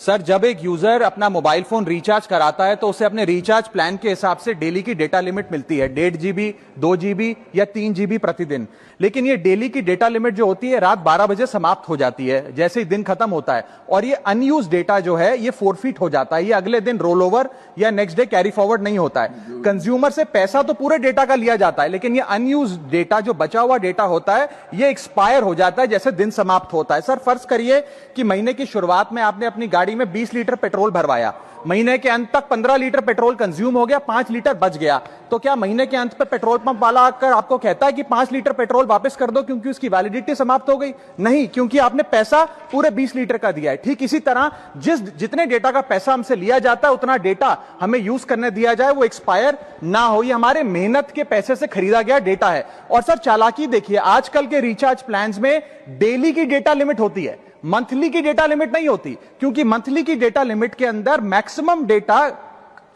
Sir, जब एक user अपना मोबाइल फोन रिचार्ज कराता है तो उसे अपने रिचार्ज प्लान के हिसाब से डेली की डेटा लिमिट मिलती है, 1.5 GB, 2 GB या 3 GB प्रतिदिन। लेकिन ये डेली की डेटा लिमिट जो होती है रात 12 बजे समाप्त हो जाती है, जैसे ही दिन खत्म होता है, और ये अनयूज डेटा जो है ये फोरफिट हो जाता है, ये अगले दिन रोल ओवर या नेक्स्ट डे कैरी फॉरवर्ड नहीं होता है। कंज्यूमर से पैसा तो पूरे डेटा का लिया जाता है, लेकिन ये अनयूज डेटा, जो बचा हुआ डेटा होता है, ये एक्सपायर हो जाता है जैसे दिन समाप्त होता है। सर, फर्ज करिए कि महीने की शुरुआत में आपने अपनी गाड़ी में 20 लीटर पेट्रोल भरवाया, महीने के अंत तक 15 लीटर पेट्रोल कंज्यूम हो गया, 5 लीटर बच गया, तो क्या महीने के अंत पे पेट्रोल पंप वाला आकर आपको कहता है कि 5 लीटर पेट्रोल वापस कर दो क्योंकि उसकी वैलिडिटी समाप्त हो गई? नहीं, क्योंकि आपने पैसा पूरे 20 लीटर का दिया है। ठीक इसी तरह जितने डेटा का पैसा हमसे लिया जाता है उतना डेटा हमें यूज करने दिया जाए, वो एक्सपायर ना हो। ये हमारे मेहनत के पैसे से खरीदा गया डेटा है। और सर, चालाकी देखिए, आजकल के रिचार्ज प्लान्स में डेली की डेटा लिमिट होती है, मंथली की डेटा लिमिट नहीं होती, क्योंकि मंथली की डेटा लिमिट के अंदर मैक्सिमम डेटा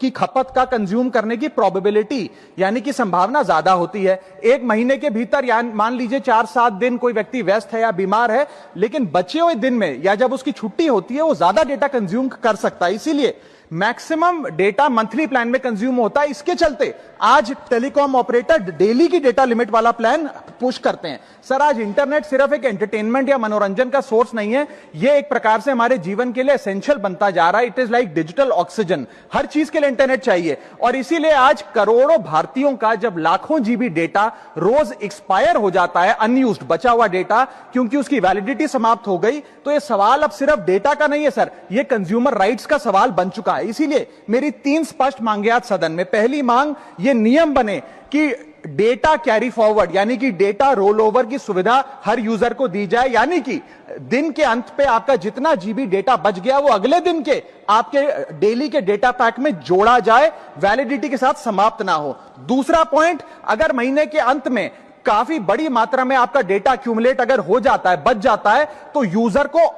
की खपत का कंज्यूम करने की प्रोबेबिलिटी यानी कि संभावना ज्यादा होती है। एक महीने के भीतर या मान लीजिए 4-7 दिन कोई व्यक्ति व्यस्त है या बीमार है, लेकिन बचे हुए दिन में या जब उसकी छुट्टी होती है वो ज्यादा डेटा कंज्यूम कर सकता है। इसीलिए मैक्सिमम डेटा मंथली प्लान में कंज्यूम होता है। इसके चलते आज टेलीकॉम ऑपरेटर डेली की डेटा लिमिट वाला प्लान पुश करते हैं। सर, आज इंटरनेट सिर्फ एक एंटरटेनमेंट या मनोरंजन का सोर्स नहीं है, यह एक प्रकार से हमारे जीवन के लिए एसेंशियल बनता जा रहा है। It is like digital oxygen, हर चीज के लिए इंटरनेट चाहिए। और इसीलिए आज करोड़ों भारतीयों का जब लाखों जीबी डेटा रोज एक्सपायर हो जाता है, अनयूज्ड बचा हुआ डेटा, क्योंकि उसकी वैलिडिटी समाप्त हो गई, तो यह सवाल अब सिर्फ डेटा का नहीं है सर, यह कंज्यूमर राइट्स का सवाल बन चुका है। इसीलिए मेरी 3 स्पष्ट मांगे आज सदन में। पहली मांग, ये नियम बने कि डेटा कैरी फॉरवर्ड यानी कि डेटा रोल ओवर की सुविधा हर यूजर को दी जाए, यानी कि दिन के अंत पे आपका जितना जीबी डेटा बच गया वो अगले दिन के आपके डेली के डेटा पैक में जोड़ा जाए, वैलिडिटी के साथ समाप्त ना हो। दूसरा पॉइंट, अगर महीने के अंत में काफी बड़ी मात्रा में आपका डेटा एक्यूमुलेट अगर हो जाता है, बच जाता है, तो यूजर को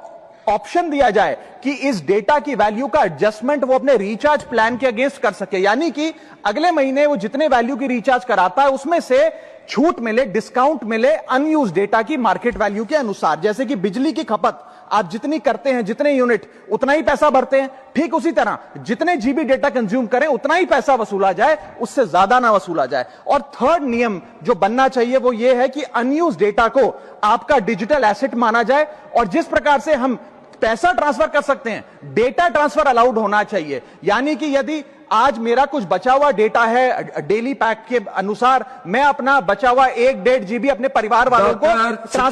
ऑप्शन दिया जाए कि इस डेटा की वैल्यू का एडजस्टमेंट वो अपने रिचार्ज प्लान के अगेंस्ट कर सके, यानी कि अगले महीने वो जितने वैल्यू की रिचार्ज कराता है उसमें से छूट मिले, डिस्काउंट मिले अनयूज डेटा की मार्केट वैल्यू के अनुसार। जैसे कि बिजली की खपत आप जितनी करते हैं, जितने यूनिट, उतना ही पैसा भरते हैं, ठीक उसी तरह जितने जीबी डेटा कंज्यूम करें उतना ही पैसा वसूला जाए, उससे ज्यादा ना वसूला जाए। और थर्ड नियम जो बनना चाहिए वो ये है कि अनयूज डेटा को आपका डिजिटल एसेट माना जाए, और जिस प्रकार से हम पैसा ट्रांसफर कर सकते हैं, डेटा ट्रांसफर अलाउड होना चाहिए। यानी कि यदि आज मेरा कुछ बचा हुआ डेटा है डेली पैक के अनुसार, मैं अपना बचा हुआ 1-1.5 GB अपने परिवार वालों को ट्रांसफर